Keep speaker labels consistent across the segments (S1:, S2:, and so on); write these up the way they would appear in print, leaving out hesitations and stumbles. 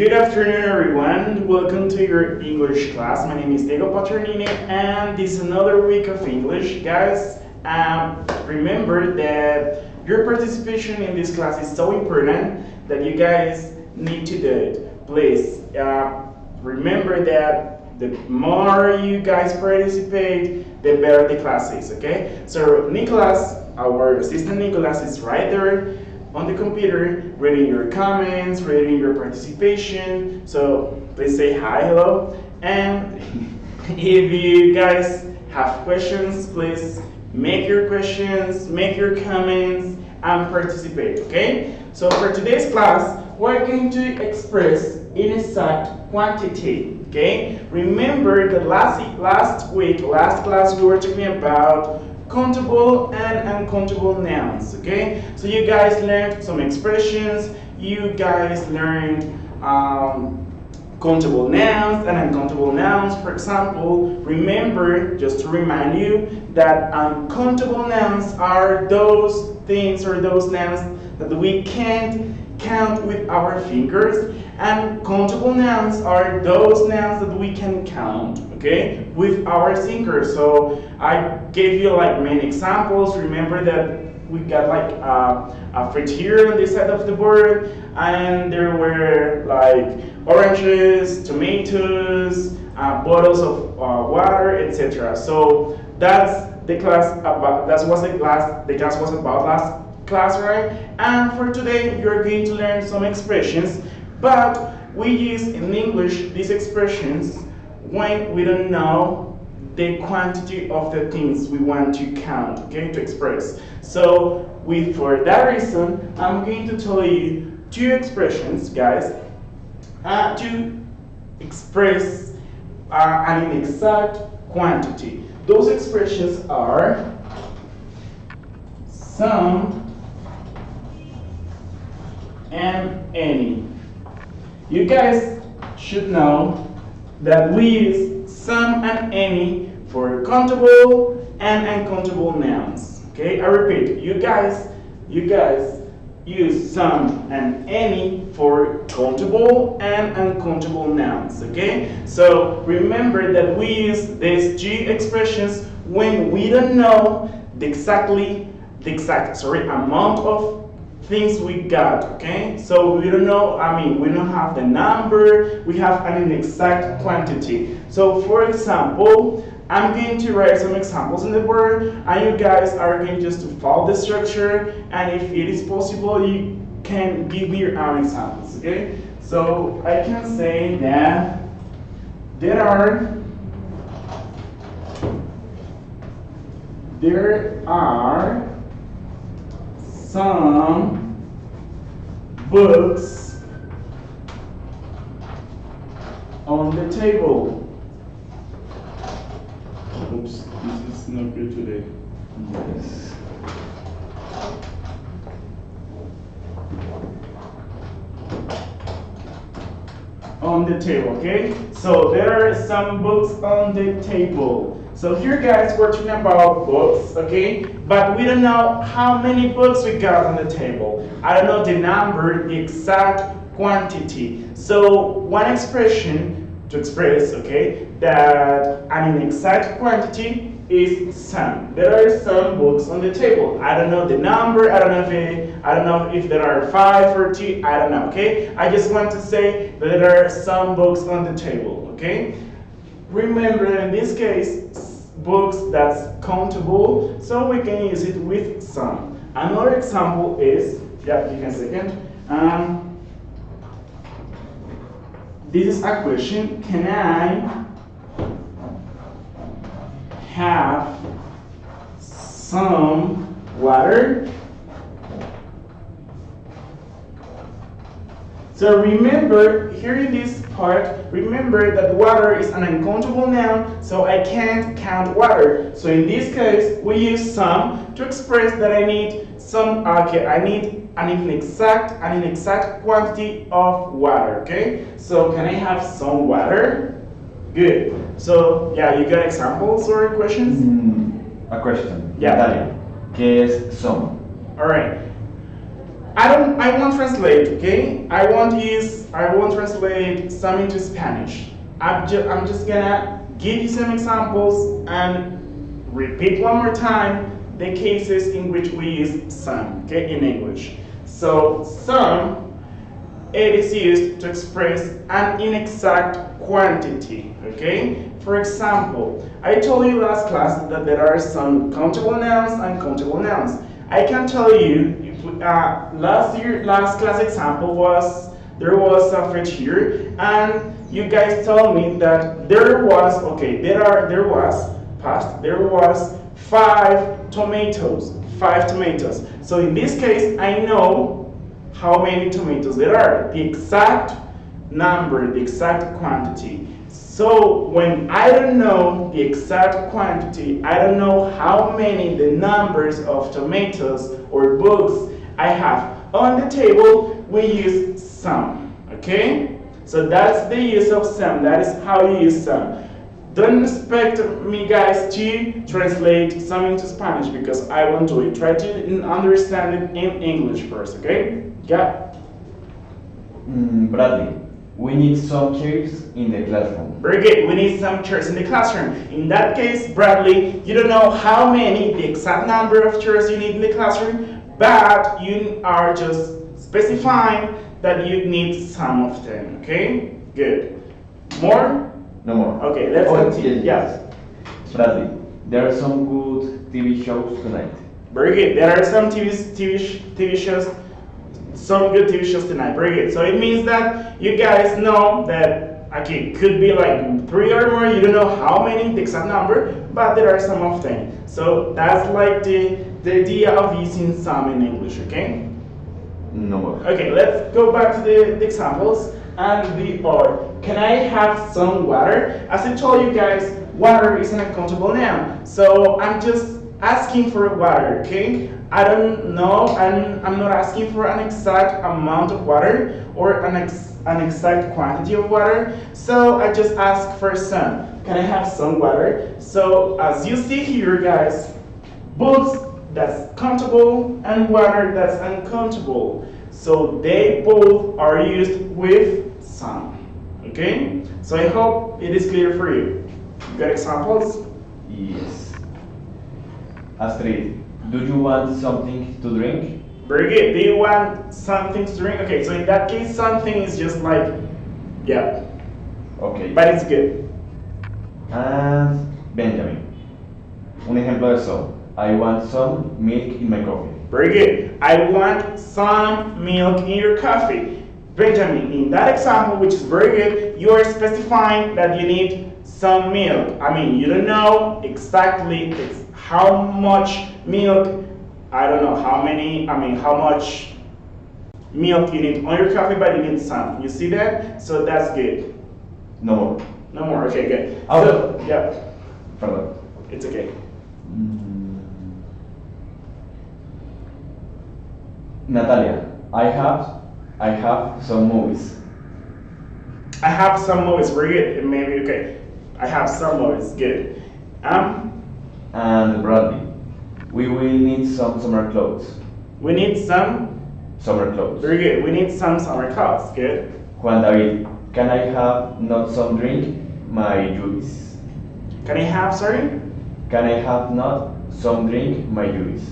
S1: Good afternoon, everyone. Welcome to your English class. My name is Diego Paternini, and this is another week of English. Guys, remember that your participation in this class is so important that you guys need to do it. Please, remember that the more you guys participate, the better the class is, okay? So Nicholas, our assistant Nicholas, is right there on the computer, reading your comments, reading your participation. So please say hi, hello. And if you guys have questions, please make your questions, make your comments, and participate, okay? So for today's class, we're going to express in exact quantity, okay? Remember that last class, we were talking about countable and uncountable nouns, okay? So you guys learned some expressions, you guys learned countable nouns and uncountable nouns. For example, remember, just to remind you, that uncountable nouns are those things or those nouns that we can't count with our fingers, and countable nouns are those nouns that we can count, okay, with our fingers. So I gave you like many examples. Remember that we got like a fridge here on this side of the board, and there were like oranges, tomatoes, bottles of water, etc. So that's the class about. That was the class was about last class, right? And for today, you're going to learn some expressions, but we use in English these expressions when we don't know the quantity of the things we want to count, okay, to express. So for that reason, I'm going to tell you two expressions, guys, to express an inexact quantity. Those expressions are some and any. You guys should know that we use some and any for countable and uncountable nouns. Okay, I repeat, you guys use some and any for countable and uncountable nouns. Okay, so remember that we use these two expressions when we don't know the exact amount of things we got, okay? So we don't know, we don't have the number, we have an inexact quantity. So for example, I'm going to write some examples in the board, and you guys are going just to follow the structure, and if it is possible, you can give me your own examples, okay? So I can say that there are some books on the table. Oops, this is not good today. Yes. On the table, okay? So there are some books on the table. So here, guys, we're talking about books, okay? But we don't know how many books we got on the table. I don't know the number, the exact quantity. So one expression to express, okay, that an inexact quantity is some. There are some books on the table. I don't know the number. I don't know if there are 5 or 2. I don't know, okay? I just want to say that there are some books on the table, okay? Remember, in this case, books that's countable, so we can use it with some. Another example is, yeah, give me a second. This is a question: can I have some water? So remember, here in this part, remember that water is an uncountable noun, so I can't count water. So in this case, we use some to express that I need I need an inexact quantity of water, okay? So can I have some water? Good. So, yeah, you got examples or questions?
S2: A question.
S1: Yeah.
S2: Italian. ¿Qué es some?
S1: All right. I won't translate, okay? I won't translate some into Spanish. I'm just gonna give you some examples and repeat one more time the cases in which we use some, okay, in English. So some, it is used to express an inexact quantity, okay? For example, I told you last class that there are some countable nouns and uncountable nouns. I can tell you, last class example was, there was a fridge here, and you guys told me that there was, okay, there was 5 tomatoes. So in this case, I know how many tomatoes there are, the exact number, the exact quantity. So when I don't know the exact quantity, I don't know how many the numbers of tomatoes or books I have on the table, we use some, okay? So that's the use of some, that is how you use some. Don't expect me guys to translate some into Spanish because I won't do it. Try to understand it in English first, okay? Yeah?
S2: Bradley, we need some chairs in the classroom.
S1: Very good, we need some chairs in the classroom. In that case, Bradley, you don't know how many, the exact number of chairs you need in the classroom, but you are just specifying that you need some of them, okay? Good. More?
S2: No more.
S1: Okay, let's continue.
S2: Yes. Bradley, there are some good TV shows tonight.
S1: Very good. There are some TV shows, some good TV shows tonight. Very good. So it means that you guys know that, okay, it could be like 3 or more. You don't know how many, the exact number, but there are some of them. So that's like the idea of using some in English, okay?
S2: No more.
S1: Okay, let's go back to the examples. And the or. Can I have some water? As I told you guys, water is an uncountable noun. So I'm just asking for water, okay? I don't know, I'm not asking for an exact amount of water or an exact quantity of water. So I just ask for some. Can I have some water? So as you see here, guys, books that's countable and water that's uncountable. So they both are used with some. Okay? So I hope it is clear for you. You got examples?
S2: Yes. Astrid, do you want something to drink?
S1: Very good. Do you want something to drink? Okay, so in that case, something is just like, yeah.
S2: Okay.
S1: But it's good.
S2: And Benjamin, un ejemplo de eso. I want some milk in my coffee.
S1: Very good. I want some milk in your coffee. Benjamin, in that example, which is very good, you are specifying that you need some milk. I mean, you don't know exactly how much milk, I don't know how much milk you need on your coffee, but you need some. You see that? So that's good.
S2: No more.
S1: No more, okay, good.
S2: Oh.
S1: So, yeah.
S2: Pardon.
S1: It's okay.
S2: Natalia, I have some movies.
S1: I have some movies, very good. Maybe, okay. I have some movies, good.
S2: And Bradley, we will need some summer clothes.
S1: We need some
S2: Summer clothes.
S1: very good. We need some summer clothes, good.
S2: Juan David, can I have not some drink, my juice?
S1: Can I have, sorry?
S2: Can I have not some drink, my juice?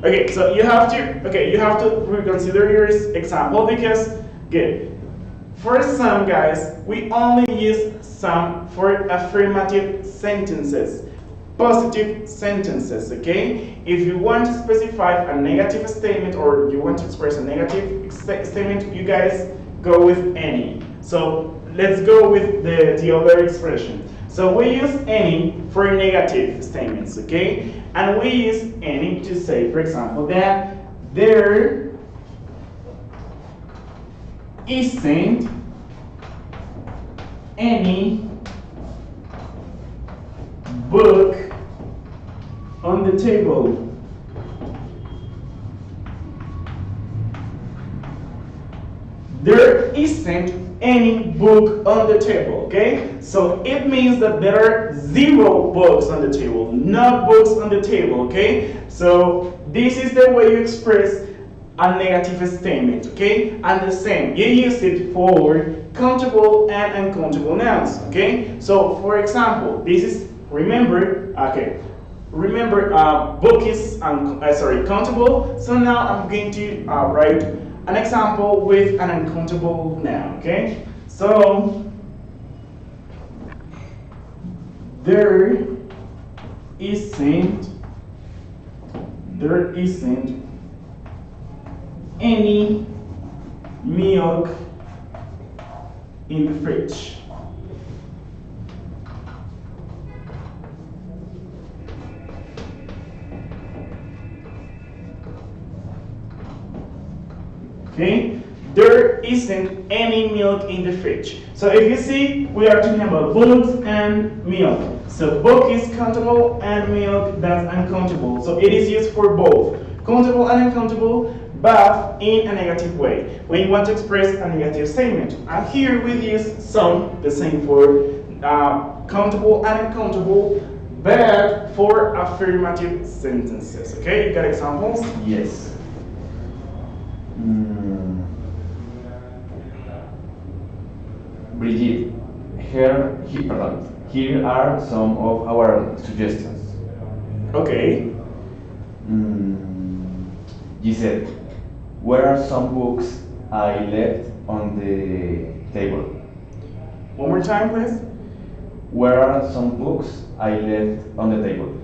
S1: Okay, so you have to reconsider your example because, good. For some guys, we only use some for affirmative sentences, positive sentences, okay? If you want to specify a negative statement or you want to express a negative statement, you guys go with any. So let's go with the other expression. So we use any for negative statements, okay? And we use any to say, for example, that there isn't any book on the table. There isn't any book on the table, okay? So it means that there are 0 books on the table, no books on the table, okay? So this is the way you express a negative statement, okay? And the same, you use it for countable and uncountable nouns, okay? So, for example, this is, book is, countable. So now I'm going to write an example with an uncountable noun, okay? So, there isn't any milk in the fridge. Okay, there isn't any milk in the fridge. So if you see, we are talking about books and milk. So book is countable and milk that's uncountable. So it is used for both countable and uncountable, but in a negative way. When you want to express a negative statement. And here we use some, the same for countable and uncountable, but for affirmative sentences. Okay, you got examples?
S2: Yes. Brigitte, here are some of our suggestions.
S1: Okay.
S2: Giselle, where are some books I left on the table?
S1: One more time, please.
S2: Where are some books I left on the table?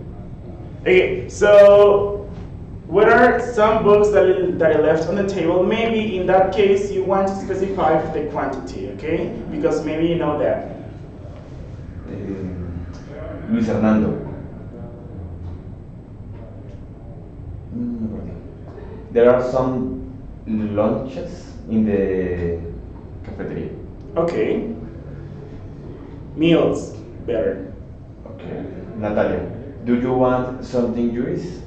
S1: Okay, so what are some books that I left on the table? Maybe in that case you want to specify the quantity, okay? Because maybe you know that.
S2: Luis Hernando. There are some lunches in the cafeteria.
S1: Okay. Meals, better.
S2: Okay. Natalia, do you want something juice?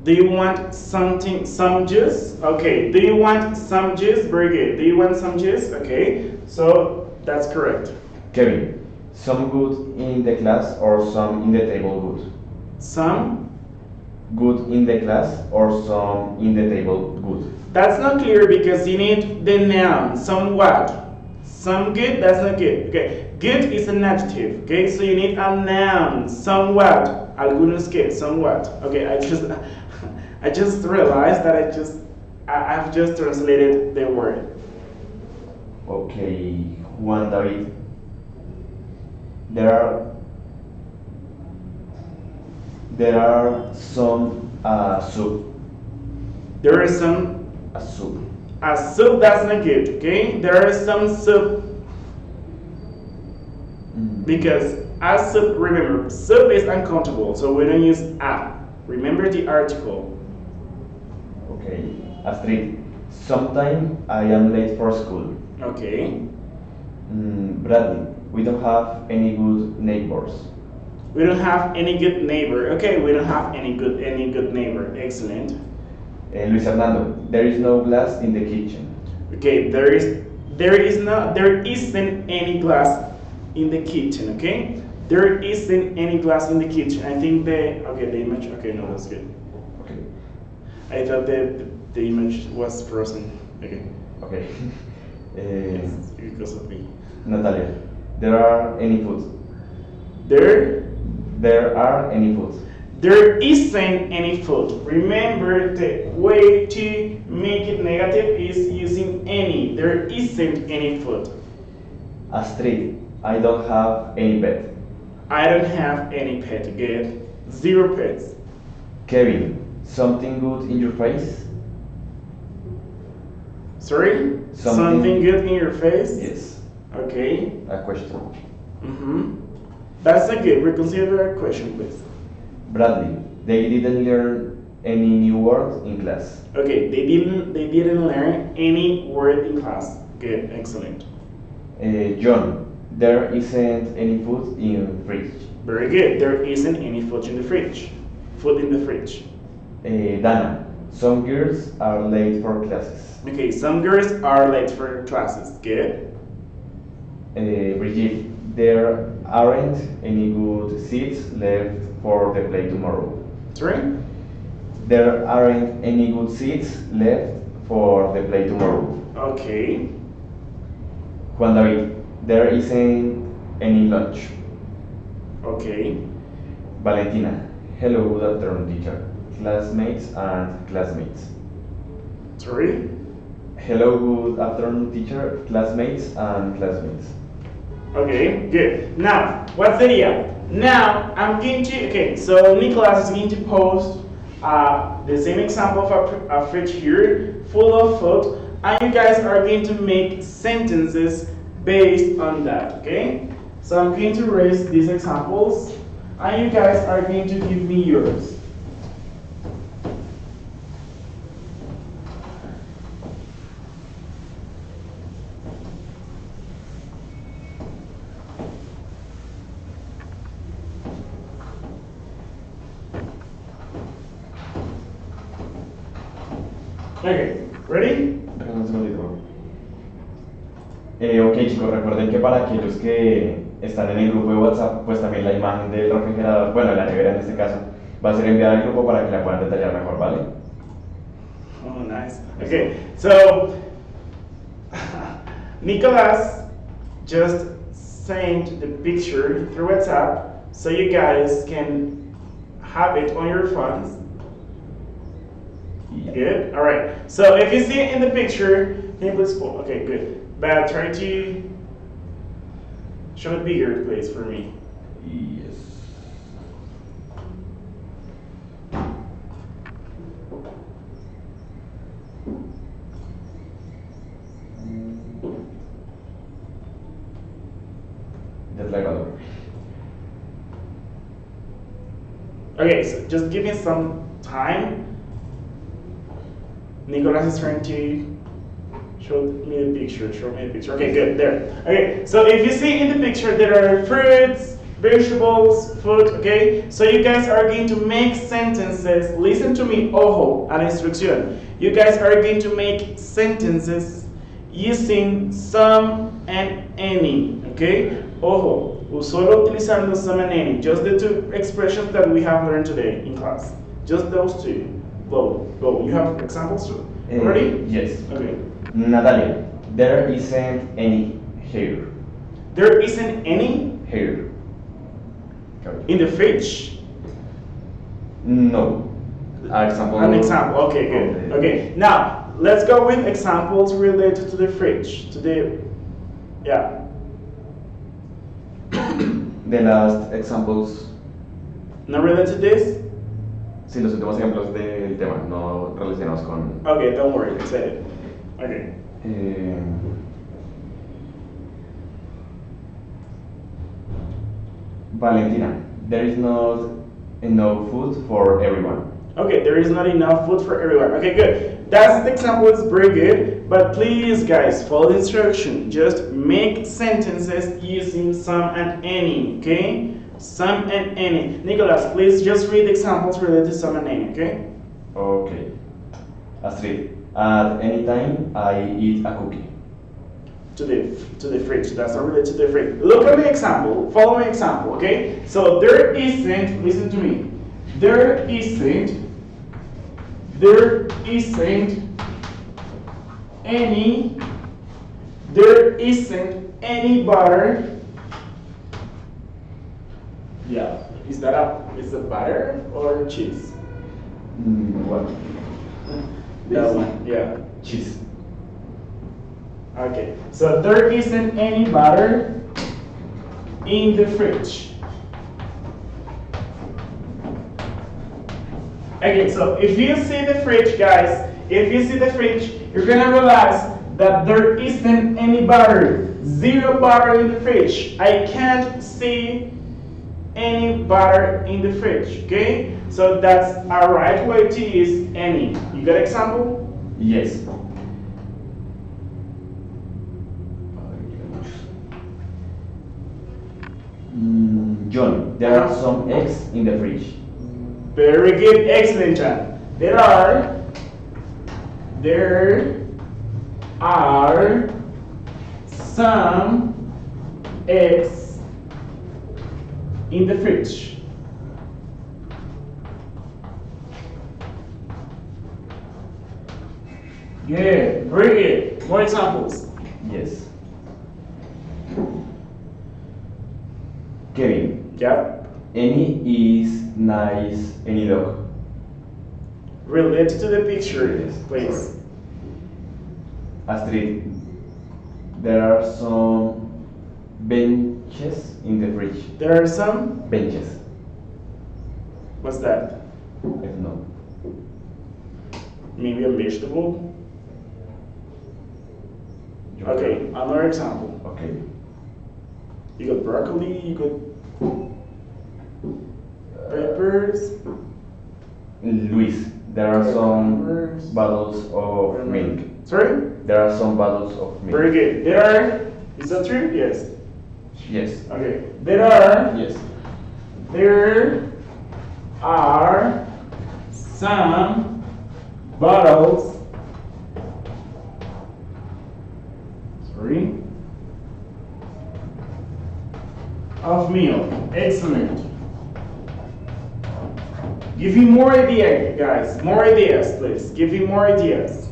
S1: Do you want some juice? Okay. Do you want some juice? Very good. Do you want some juice? Okay. So that's correct.
S2: Kevin, some good in the class or some in the table good?
S1: Some?
S2: Good in the class or some in the table good?
S1: That's not clear because you need the noun, somewhat. Some good, that's not good. Okay, good is an adjective. Okay, so you need a noun, somewhat. Algunos que, somewhat. Okay, I just realized that I've just translated the word.
S2: Okay, Juan David. There are some soup.
S1: There is some.
S2: A soup.
S1: A soup, that's not good, okay? There is some soup. Because a soup, remember, soup is uncountable, so we don't use a. Remember the article.
S2: Okay. Astrid, sometime I am late for school.
S1: Okay.
S2: Bradley, we don't have any good neighbors.
S1: We don't have any good neighbor. Okay, we don't have any good neighbor. Excellent.
S2: Luis Hernando, there is no glass in the kitchen.
S1: Okay, there isn't any glass in the kitchen. Okay, there isn't any glass in the kitchen. I think the image. Okay, no, that's good.
S2: Okay.
S1: I thought the image was frozen. Okay.
S2: Okay.
S1: It's because of me.
S2: Natalia, there are any food?
S1: There
S2: are any food?
S1: There isn't any food. Remember, the way to make it negative is using any. There isn't any food.
S2: Astrid, I don't have any pet.
S1: I don't have any pet. Good. 0 pets.
S2: Kevin, something good in your face?
S1: Sorry? Something good in your face?
S2: Yes.
S1: Okay.
S2: A question.
S1: That's a good. Reconsider a question, please.
S2: Bradley, they didn't learn any new words in class.
S1: Okay, they didn't learn any word in class. Good, excellent.
S2: John, there isn't any food in fridge.
S1: Very good. There isn't any food in the fridge. Food in the fridge.
S2: Dana, some girls are late for classes.
S1: Okay, some girls are late for classes. Good.
S2: Brigitte, there aren't any good seats left for the play tomorrow.
S1: Sorry?
S2: there aren't any good seats left for the play tomorrow.
S1: Okay.
S2: Juan David, there isn't any lunch.
S1: Okay.
S2: Valentina, hello, good afternoon, teacher, classmates and classmates.
S1: Sorry?
S2: Hello, good afternoon, teacher, classmates and classmates.
S1: Okay, good. Now, what's the idea? Now, I'm going to, okay, so Nicholas is going to post the same example of a fridge here, full of food, and you guys are going to make sentences based on that, okay? So I'm going to raise these examples, and you guys are going to give me yours. Okay, ready?
S2: Un segundito. Ok chicos, recuerden que para aquellos que están en el grupo de WhatsApp, pues también la imagen del refrigerador, bueno, la nevera en este caso, va a ser enviada al grupo para que la puedan detallar mejor, ¿vale?
S1: Oh, nice. Okay, so Nicholas just sent the picture through WhatsApp so you guys can have it on your phones.
S2: Yeah.
S1: Good. All right. So if you see it in the picture, can you please pull? Okay, good. But try to show it bigger, please, for me.
S2: Yes. Desplegado.
S1: Okay, so just give me some time. Nicholas is trying to show me the picture. Show me the picture. Okay, good. There. Okay, so if you see in the picture, there are fruits, vegetables, food. Okay, so you guys are going to make sentences. Listen to me. Ojo, a la instrucción. You guys are going to make sentences using some and any. Okay. Ojo, solo utilizando some and any. Just the two expressions that we have learned today in class. Just those two. Go. You have examples too? Ready?
S2: Yes.
S1: Okay.
S2: Natalia, there isn't any here.
S1: There isn't any
S2: Here.
S1: in the fridge.
S2: No. Example.
S1: An example. Okay, good. Okay. Now let's go with examples related to the fridge. Yeah.
S2: The last examples.
S1: Not related to this?
S2: Sí, los últimos ejemplos del tema, no relacionados con.
S1: Okay, don't worry. I said it. Okay.
S2: Valentina, there is not enough food for everyone.
S1: Okay, there is not enough food for everyone. Okay, good. That's the example is very good. But please, guys, follow the instruction. Just make sentences using some and any. Okay, some and any. Nicholas, please just read examples related to some and any. Okay.
S2: Okay. Astrid, at any time I eat a cookie.
S1: To the fridge. That's not related to the fridge. Look at my example. Follow my example. Okay. So there isn't. Listen to me. There isn't any butter. Yeah. Is it butter or cheese?
S2: What?
S1: That one. Yeah.
S2: Cheese.
S1: Okay. So there isn't any butter in the fridge. Okay, so if you see the fridge, guys, you're gonna realize that there isn't any butter. Zero butter in the fridge. I can't see any butter in the fridge. Okay? So that's a right way to use any. You got example?
S2: Yes. John, there are some eggs in the fridge.
S1: Very good, excellent, John. There are some eggs in the fridge. Good, very good. More examples.
S2: Yes. Kevin,
S1: Yep.
S2: any is nice, any dog.
S1: Related to the picture,
S2: Yes,
S1: please.
S2: Astrid, there are some benches in the fridge.
S1: There are some.
S2: Benches.
S1: What's that?
S2: I don't know.
S1: Maybe a vegetable. Okay, another example.
S2: Okay.
S1: You got broccoli, you got peppers.
S2: Luis, there are some
S1: Cucumbers.
S2: bottles of milk.
S1: Sorry?
S2: There are some bottles of milk.
S1: Very good. There are, is that true? Yes.
S2: Yes.
S1: Okay. There are
S2: Yes.
S1: some bottles. Sorry. Of milk. Excellent. Give me more ideas, guys. More ideas, please. Give me more ideas.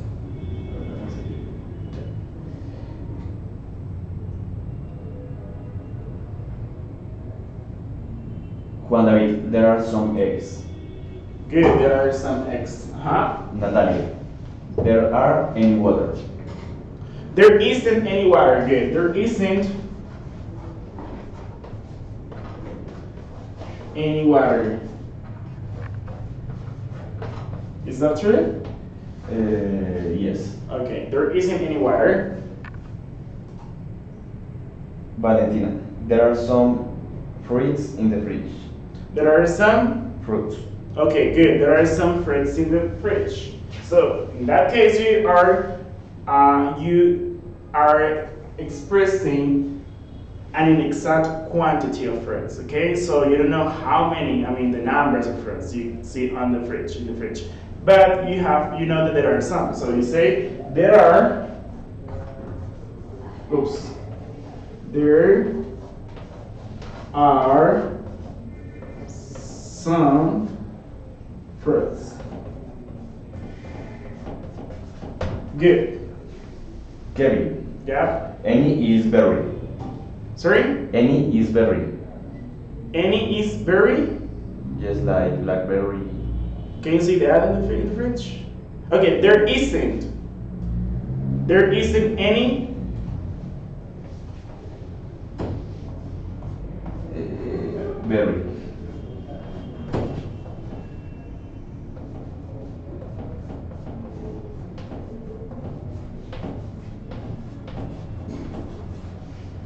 S2: Juan David, there are some eggs.
S1: Good, there are some eggs.
S2: Natalia, there are any water.
S1: There isn't any water. Good. There isn't any water. Is that true?
S2: Yes.
S1: Okay, there isn't any water.
S2: Valentina, there are some fruits in the fridge.
S1: There are some.
S2: Fruits.
S1: Okay, good. There are some fruits in the fridge. So in that case, you are expressing an inexact quantity of fruits. Okay, so you don't know how many. I mean, the numbers of fruits you see on the fridge in the fridge, but you know that there are some. So you say there are. Oops. There are some fruits. Good.
S2: Kevin,
S1: Yeah.
S2: any is berry.
S1: Sorry?
S2: Any is berry.
S1: Any is berry?
S2: Just like blackberry.
S1: Can you see that in the fridge? Okay, there isn't. There isn't any.
S2: Berry.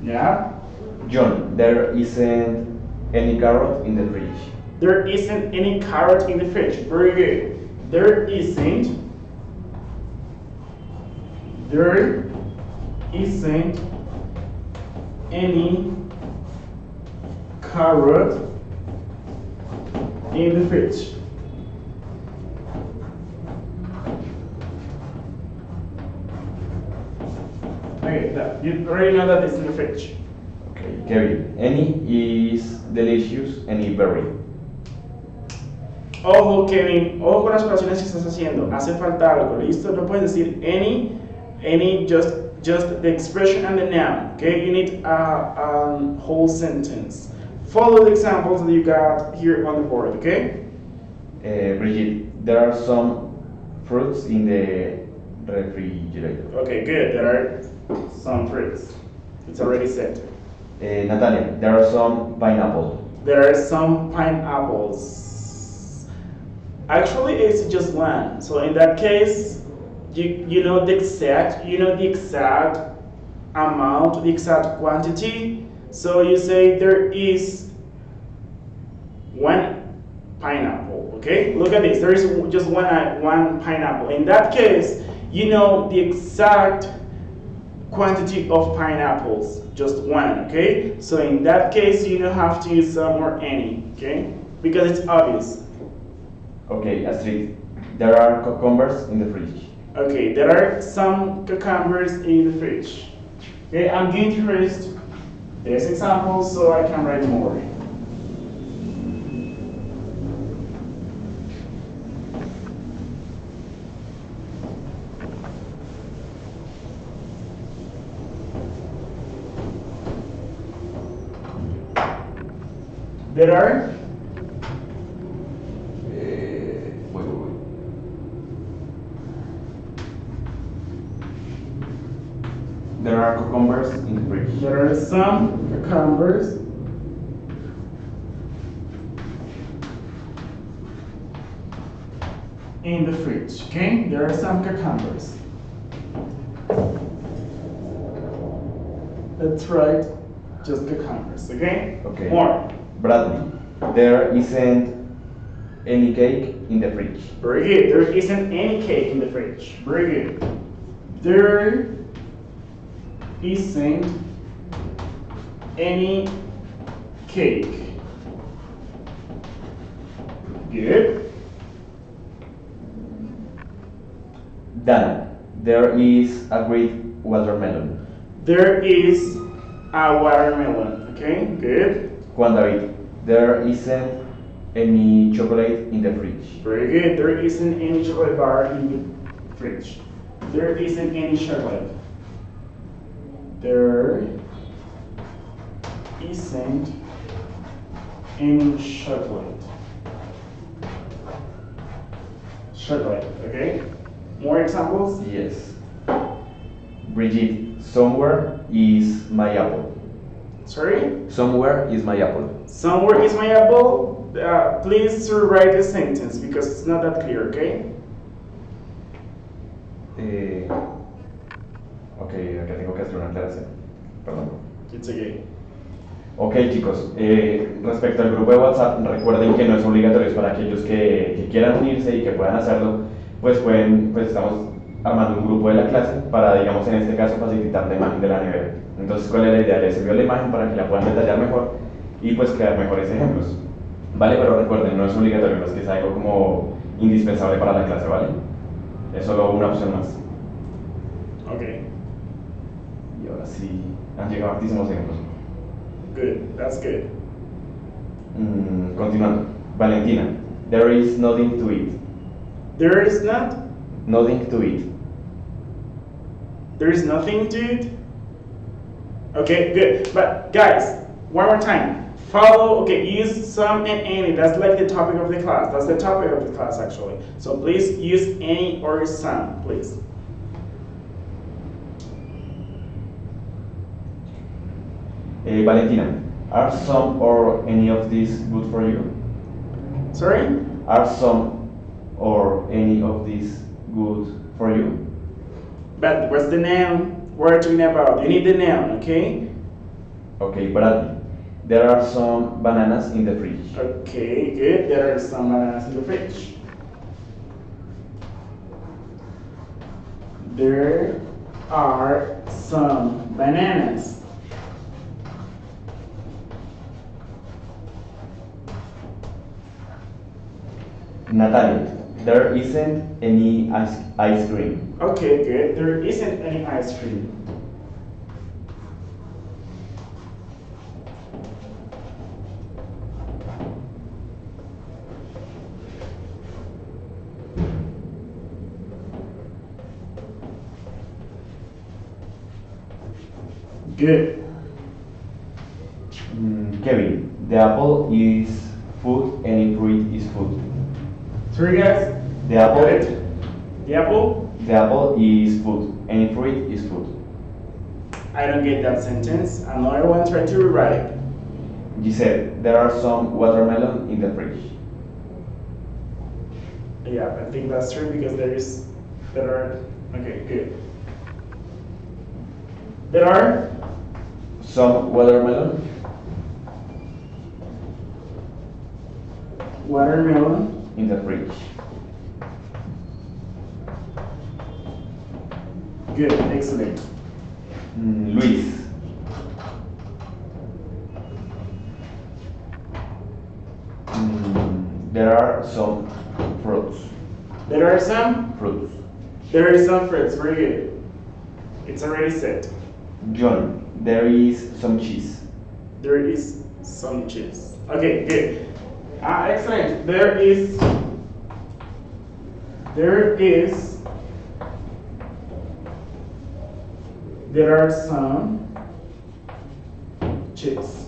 S1: Yeah.
S2: John, there isn't any carrot in the fridge.
S1: There isn't any carrot in the fridge. Very good. There isn't. There isn't any carrot in the fridge. Okay, you already know that it's in the fridge.
S2: Okay, Kevin, any is delicious, any berry.
S1: Ojo, Kevin, ojo con las oraciones que estás haciendo. Hace falta algo, ¿listo? No puedes decir any, just the expression and the noun. Okay, you need a whole sentence. Follow the examples that you got here on the board. Okay.
S2: Brigitte, there are some fruits in the refrigerator.
S1: Okay, good. There are some fruits. It's already said.
S2: Natalia, there are some pineapple.
S1: There are some pineapples. Actually, it's just one. So in that case, you know the exact amount, the exact quantity. So you say there is one pineapple. Okay, look at this. There is just one pineapple. In that case, you know the exact quantity of pineapples, just one. Okay, so in that case, you don't have to use some or any. Okay, because it's obvious.
S2: Okay, Astrid, there are cucumbers in the fridge.
S1: Okay, there are some cucumbers in the fridge. Okay, I'm going to erase this example so I can write more. There are
S2: Wait, wait, wait. There are cucumbers in the fridge.
S1: There are some cucumbers in the fridge. Okay, there are some cucumbers. That's right, just cucumbers. Okay.
S2: Okay.
S1: More.
S2: Bradley, there isn't any cake in the fridge.
S1: Very good. There isn't any cake in the fridge. Very good. There isn't any cake. Good.
S2: Dana, there is a great watermelon.
S1: There is a watermelon. Okay, good.
S2: Juan David, there isn't any chocolate in the fridge.
S1: Very good. There isn't any chocolate bar in the fridge. There isn't any chocolate. There isn't any chocolate. Chocolate, okay? More examples?
S2: Yes. Brigitte, somewhere is my apple.
S1: Sorry?
S2: Somewhere is my apple.
S1: Somewhere is my apple. Please rewrite the sentence because it's not that clear, okay?
S2: Ok, acá tengo que hacer una aclaración. Perdón.
S1: It's okay.
S2: Ok, chicos, respecto al grupo de WhatsApp, recuerden que no es obligatorio, es para aquellos que quieran unirse y que puedan hacerlo, pues estamos armando un grupo de la clase para, digamos, en este caso, facilitar la imagen de la nevera. Entonces, ¿cuál es la idea? Les envío la imagen para que la puedan detallar mejor y pues crear mejores ejemplos. Vale, pero recuerden, no es obligatorio, no es que sea algo como indispensable para la clase, ¿vale? Es solo una opción más.
S1: Ok.
S2: Y ahora sí, han llegado hartísimos ejemplos.
S1: Good. That's good.
S2: Continuando. Valentina, there is nothing to eat.
S1: There is not.
S2: Nothing to eat.
S1: There is nothing to it. Okay, good. But guys, one more time. Follow, okay, use some and any. That's like the topic of the class. That's the topic of the class actually. So please use any or some, please.
S2: Valentina, are some or any of these good for you?
S1: Sorry?
S2: Are some or any of these good for you?
S1: But what's the noun we're talking about? You need the noun, okay?
S2: Okay, Bradley, there are some bananas in the fridge.
S1: Okay, good. There are some bananas in the fridge. There are some bananas.
S2: Natalia, there isn't any ice cream.
S1: Okay, good. There isn't any ice cream. Good.
S2: Kevin, the apple is food, any fruit is food.
S1: Sorry, guys.
S2: The apple,
S1: Got it? The apple?
S2: the apple is food, any fruit is food.
S1: I don't get that sentence. Another one, try to rewrite it.
S2: Giselle, there are some watermelon in the fridge.
S1: Yeah, I think that's true because there are, okay, good. There are
S2: Some watermelon
S1: watermelon
S2: in the fridge.
S1: Good, excellent.
S2: Luis, there are some fruits.
S1: There are some?
S2: Fruits.
S1: There are some fruits, very good. It's already said.
S2: John, there is some cheese.
S1: There is some cheese. Okay, good. Excellent. There is there are some cheese.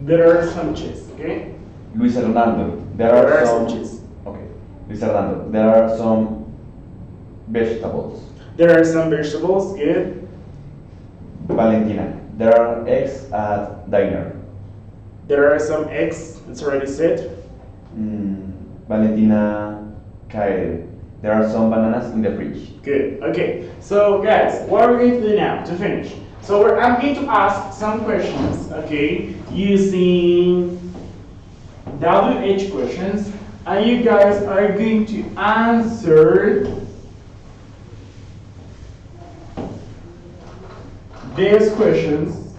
S1: There are some cheese, okay?
S2: Luis Hernando, there
S1: There
S2: are
S1: are some
S2: some.
S1: cheese.
S2: Okay. Luis Hernando, there are some vegetables.
S1: There are some vegetables, good.
S2: Valentina, there are eggs at diner.
S1: There are some eggs, it's already said.
S2: Valentina Kaede, there are some bananas in the fridge.
S1: Good. Okay. So guys, what are we going to do now to finish? So I'm going to ask some questions, okay, using WH questions, and you guys are going to answer these questions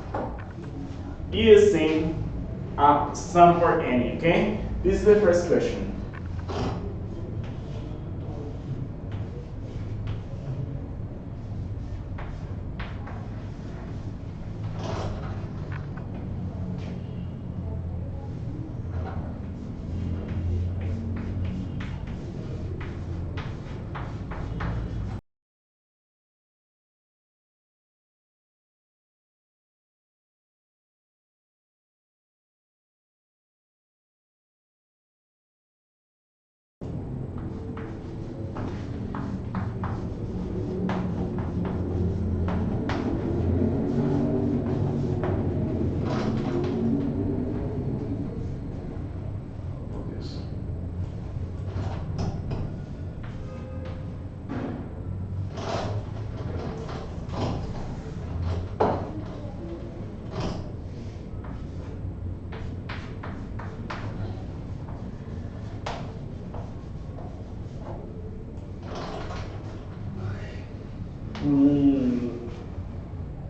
S1: using some or any, okay? This is the first question.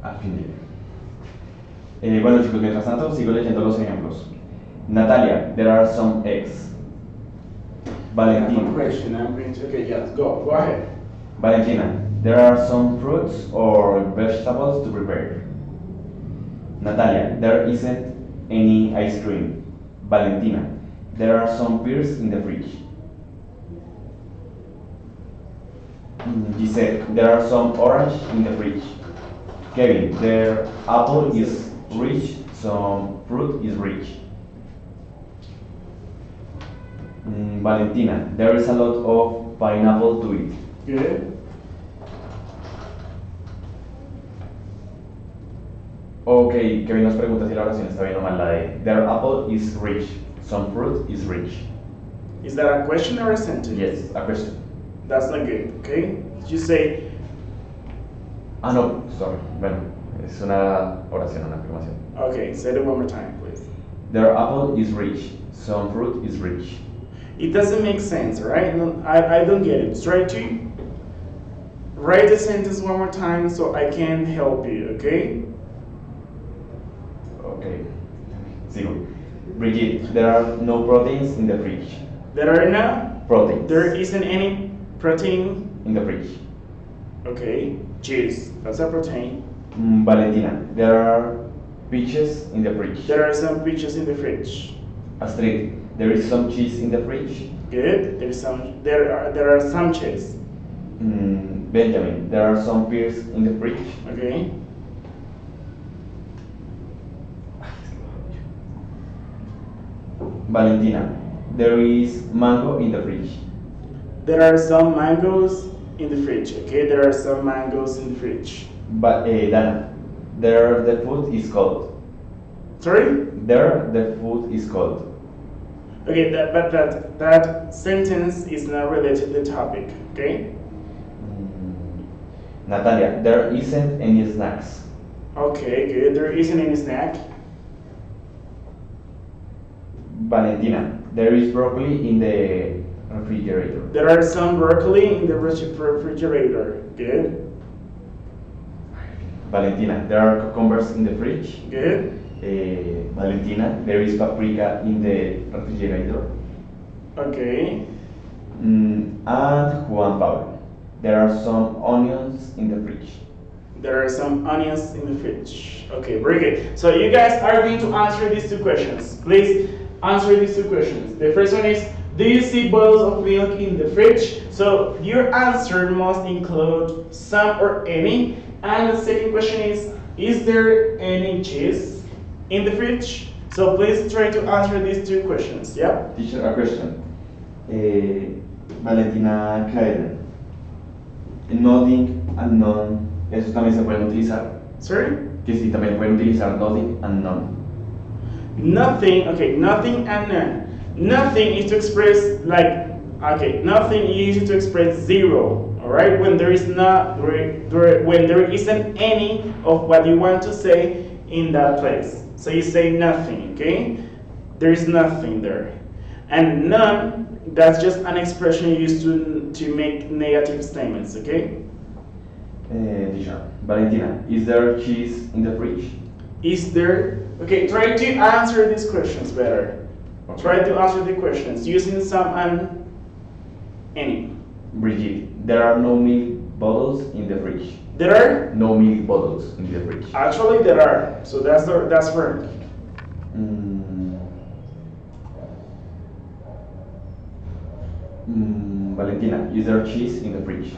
S2: Al fin bueno chicos, mientras tanto sigo leyendo los ejemplos. Natalia, there are some eggs.
S1: I have a
S2: Valentina,
S1: question. I'm going to. Okay, yes, go. Go ahead.
S2: Valentina, there are some fruits or vegetables to prepare. Natalia, there isn't any ice cream. Valentina, there are some pears in the fridge. Giselle, there are some orange in the fridge. Kevin, their apple is rich, some fruit is rich. Valentina, there is a lot of pineapple to eat.
S1: Good.
S2: Ok, Kevin nos pregunta si la oración está bien o mal, la de their apple is rich, some fruit is rich.
S1: Is that a question or a sentence?
S2: Yes, a question.
S1: That's not good, okay? You say,
S2: Ah, no, sorry. Bueno, es una oración, una afirmación.
S1: okay, say it one more time, please.
S2: Their apple is rich, some fruit is rich.
S1: It doesn't make sense, right? No, I don't get it. Try to write the sentence one more time so I can help you, okay?
S2: Okay, sigo. Brigitte, there are no proteins in the fridge.
S1: There are no,
S2: Proteins.
S1: there isn't any protein,
S2: In the fridge.
S1: okay? Cheese, that's a protein.
S2: Valentina, there are peaches in the fridge.
S1: There are some peaches in the fridge.
S2: Astrid, there is some cheese in the fridge.
S1: Good. There are some cheese.
S2: Benjamin, there are some pears in the fridge.
S1: Okay.
S2: Valentina, there is mango in the fridge.
S1: There are some mangoes in the fridge. Okay. There are some mangoes in the fridge.
S2: But Dana, there the food is cold.
S1: Sorry.
S2: There the food is cold.
S1: Okay. But that sentence is not related to the topic. Okay.
S2: Natalia, there isn't any snacks.
S1: Okay. Good. There isn't any snack.
S2: Valentina, there is broccoli in the refrigerator.
S1: There are some broccoli in the refrigerator. Good.
S2: Valentina, there are cucumbers in the fridge.
S1: Good.
S2: Valentina, there is paprika in the refrigerator.
S1: Okay.
S2: And Juan Pablo, there are some onions in the fridge.
S1: There are some onions in the fridge. Okay, very good. So you guys are going to answer these two questions. Please answer these two questions. The first one is, do you see bottles of milk in the fridge? So your answer must include some or any. And the second question is there any cheese in the fridge? So please try to answer these two questions. Yeah.
S2: Teacher, a question. Valentina Kaeden. Nothing and none, eso también se pueden utilizar.
S1: Sorry?
S2: Que sí, también pueden utilizar nothing and none.
S1: Nothing, okay, nothing and none. Nothing is to express like, okay, nothing is used to express zero, all right? When there is not, when there isn't any of what you want to say in that place. So you say nothing, okay? There is nothing there. And none, that's just an expression used to make negative statements, okay?
S2: Teacher, Valentina, is there cheese in the fridge?
S1: Is there, okay, try to answer these questions better.
S2: Okay.
S1: Try to answer the questions using some and any.
S2: Brigitte, there are no milk bottles in the fridge.
S1: There are?
S2: No milk bottles in the fridge.
S1: Actually, there are. So that's right.
S2: Valentina, is there cheese in the fridge?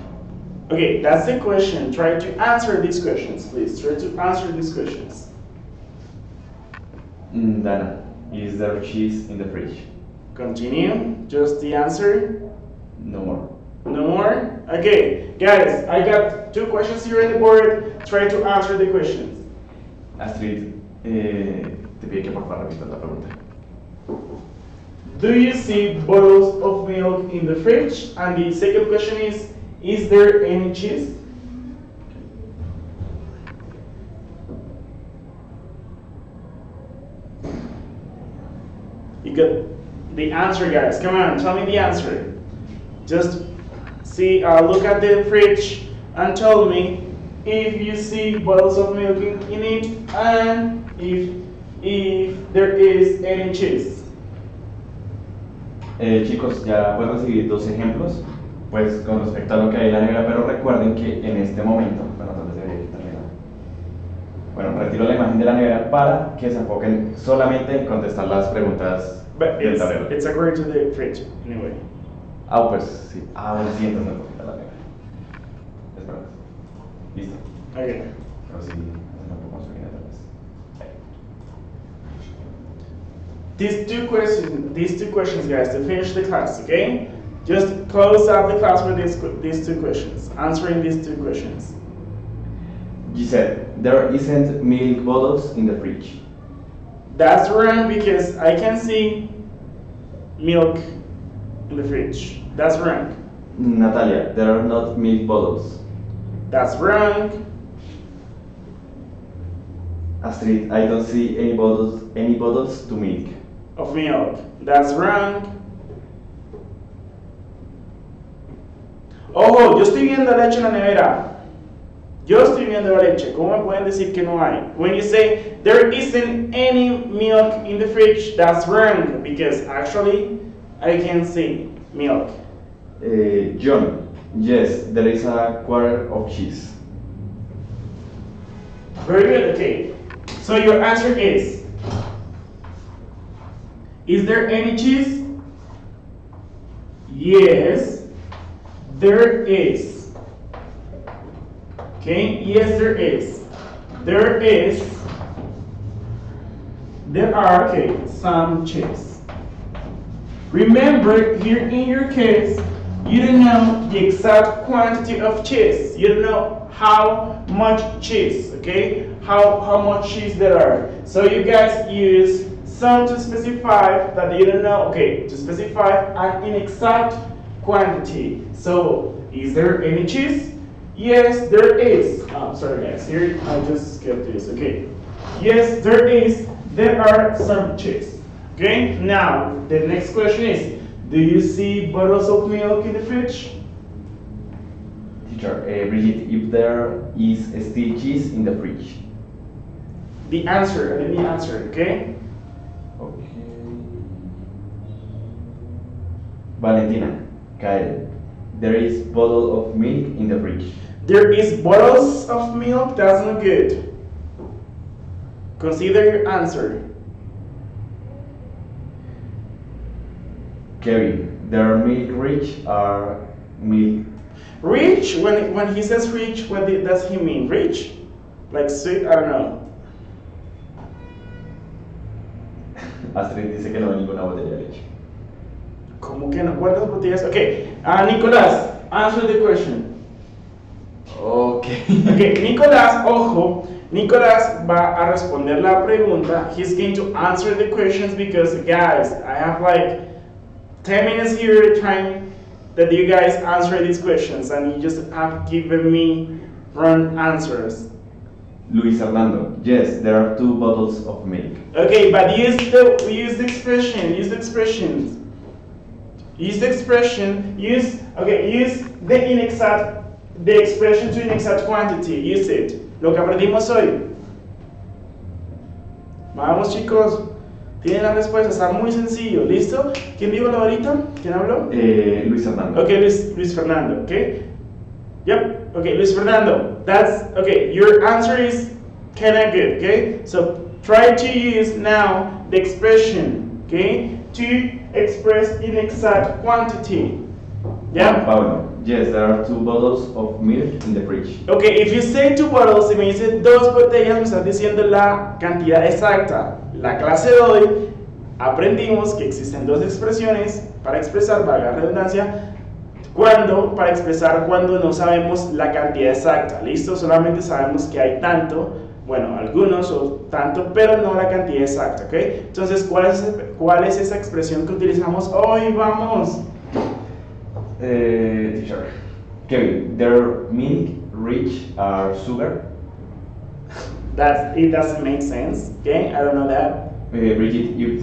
S1: Okay, that's the question. Try to answer these questions, please. Try to answer these questions.
S2: Dana, is there cheese in the fridge?
S1: Continue. Just the answer.
S2: No more.
S1: No more? Okay, guys, I got two questions here on the board. Try to answer the questions.
S2: Astrid, te pide que por favor repitas la pregunta.
S1: Do you see bottles of milk in the fridge? And the second question is there any cheese? You got the answer, guys. Come on, tell me the answer. Just see, look at the fridge and tell me if you see bottles of milk in it and if there is any cheese.
S2: Chicos, ya pueden recibir dos ejemplos, pues con respecto a lo que hay en la nevera, pero recuerden que en este momento, bueno, tal vez debería quitarle bueno, retiro la imagen de la nevera para que se enfoquen solamente en contestar las preguntas del tablero.
S1: It's according to the fridge, anyway.
S2: Ah, pues sí. Ah, bueno, sí, entonces me puedo quitar la nevera. Espera. Listo.
S1: Okay.
S2: Pero sí, hace un poco más pequeña tal vez.
S1: These two questions, guys, to finish the class, okay? Just close out the class with these two questions, answering these two questions.
S2: Giselle, there isn't milk bottles in the fridge.
S1: That's wrong because I can see milk in the fridge. That's wrong.
S2: Natalia, there are not milk bottles.
S1: That's wrong.
S2: Astrid, I don't see any bottles to milk.
S1: Of milk. That's wrong. Ojo, yo estoy viendo leche en la nevera. Yo estoy viendo la leche. ¿Cómo me pueden decir que no hay? When you say there isn't any milk in the fridge, that's wrong because actually I can see milk.
S2: John, yes, there is a quarter of cheese.
S1: Very good, okay. So your answer is there any cheese? Yes, there is. Okay, yes, there is. There are, okay, some cheese. Remember, here in your case, you don't know the exact quantity of cheese. You don't know how much cheese, okay? How much cheese there are. So you guys use some to specify that you don't know, okay, to specify an inexact quantity. So, is there any cheese? Yes, there is. Oh, sorry guys, here I just skipped this, okay. Yes, there is. There are some cheese. Okay, now the next question is, do you see bottles of milk in the fridge?
S2: Teacher, Brigitte, if there is still cheese in the fridge.
S1: The answer, let me answer, okay?
S2: Okay. Valentina, Kyle, there is bottle of milk in the fridge.
S1: There is bottles of milk, that's not good. Consider your answer.
S2: Kevin, there are milk rich or milk.
S1: Rich, when he says rich, what does he mean? Rich? Like sweet? I don't know.
S2: Astrid dice que no hay ninguna botella de leche.
S1: ¿Cómo que no? ¿Cuántas botellas? Okay, Nicolás, answer the question.
S2: Ok.
S1: Okay, Nicolás, ojo, Nicolás va a responder la pregunta. He's going to answer the questions because, guys, I have like 10 minutes here trying that you guys answer these questions and you just have given me wrong answers.
S2: Luis Hernando, yes, there are 2 bottles of milk.
S1: Okay, but use the expression, use the expressions. Use the expression, use the expression to inexact quantity, use it. Lo que aprendimos hoy. Vamos chicos, tienen la respuesta, está muy sencillo, ¿listo? ¿Quién dijo lo ahorita? ¿Quién habló?
S2: Luis Hernando.
S1: Okay, Luis Fernando, okay? Yep, okay, Luis Fernando, okay, your answer is kinda good, okay? So try to use now the expression, okay, to express inexact quantity. Yeah?
S2: Pablo, yes, there are 2 bottles of milk in the fridge.
S1: Okay, if you say 2 bottles, si me dice 2 botellas, me estás diciendo la cantidad exacta. La clase de hoy aprendimos que existen 2 expresiones para expresar, valga la redundancia, para expresar cuando no sabemos la cantidad exacta. ¿Listo? Solamente sabemos que hay tanto, bueno, algunos o tanto, pero no la cantidad exacta, ¿ok? Entonces, ¿cuál es esa expresión que utilizamos hoy? Vamos.
S2: Teacher. Kevin, their milk rich are sugar?
S1: It doesn't make sense, okay? I don't know that.
S2: Bridget, if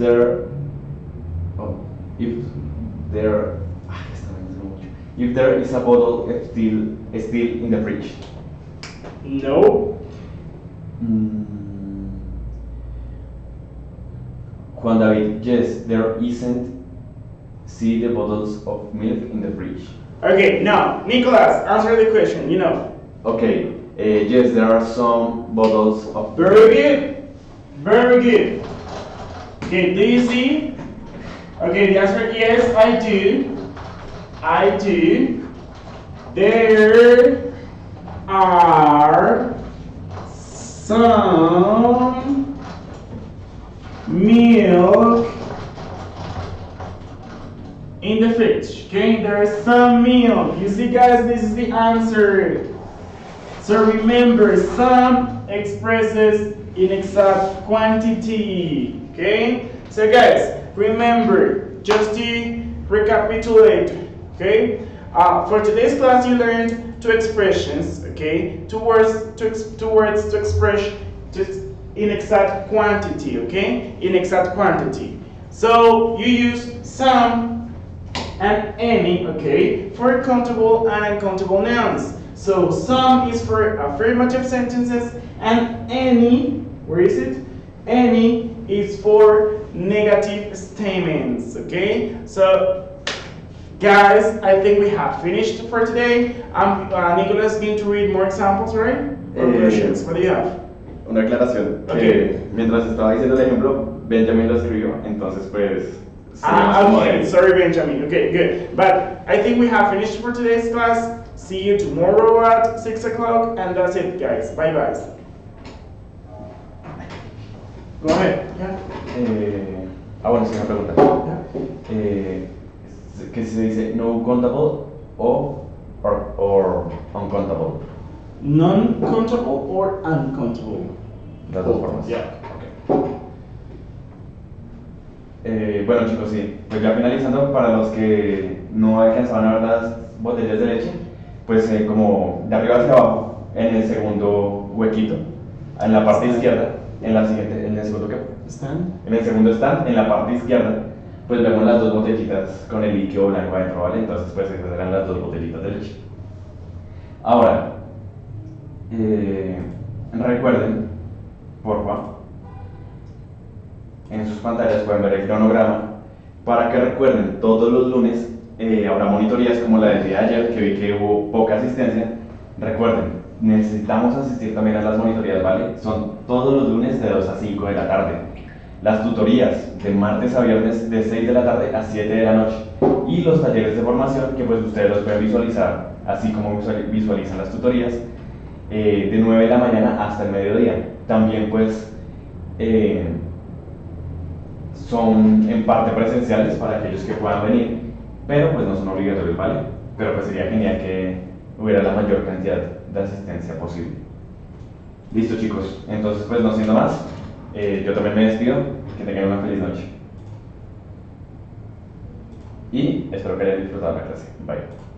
S2: there is a bottle still in the fridge.
S1: No.
S2: Juan David, yes, there isn't. See the bottles of milk in the fridge.
S1: Okay, now, Nicholas, answer the question, you know.
S2: Okay, yes, there are some bottles of.
S1: Very good. Very good. Okay, do you see? Okay, the answer is yes, I do. I do. There are some milk in the fridge. Okay, there is some milk. You see, guys, this is the answer. So remember, some expresses inexact quantity. Okay, so guys, remember, just to recapitulate. Okay, for today's class, you learned 2 expressions. Okay, 2 words to express just inexact quantity. Okay, inexact quantity. So you use some and any, okay, for countable and uncountable nouns. So some is for affirmative sentences and any, where is it? Any is for negative statements, okay? So guys, I think we have finished for today. Nicholas is going to read more examples, right? Or questions, what do you have?
S2: Una aclaración.
S1: Okay.
S2: Mientras estaba diciendo el ejemplo, Benjamin lo escribió, entonces pues.
S1: Okay, sorry Benjamin. Okay, good. But I think we have finished for today's class. See you tomorrow at 6 o'clock, and that's it, guys. Bye bye. Go ahead. Yeah.
S2: Bueno, sí, una pregunta. ¿Qué se dice no countable or uncountable?
S1: Non-countable or uncountable?
S2: Las 2 formas.
S1: Yeah.
S2: Bueno chicos, sí, pues ya finalizando, para los que no alcanzaban a ver las botellas de leche, pues como de arriba hacia abajo, en el segundo huequito, en la parte izquierda, en el segundo ¿qué?
S1: ¿Están?
S2: En el segundo stand, en la parte izquierda, pues vemos las 2 botellitas con el líquido blanco adentro, ¿vale? Entonces pues esas eran las 2 botellitas de leche. Ahora, recuerden, porfa, en sus pantallas pueden ver el cronograma para que recuerden todos los lunes habrá monitorías como la del día de ayer, que vi que hubo poca asistencia. Recuerden, necesitamos asistir también a las monitorías, ¿vale? Son todos los lunes de 2 a 5 de la tarde. Las tutorías de martes a viernes de 6 de la tarde a 7 de la noche. Y los talleres de formación que pues ustedes los pueden visualizar, así como visualizan las tutorías, de 9 de la mañana hasta el mediodía. También pues son en parte presenciales para aquellos que puedan venir, pero pues no son obligatorios, ¿vale? Pero pues sería genial que hubiera la mayor cantidad de asistencia posible. Listo, chicos, entonces pues no siendo más, yo también me despido, que tengan una feliz noche. Y espero que hayan disfrutado la clase. Bye.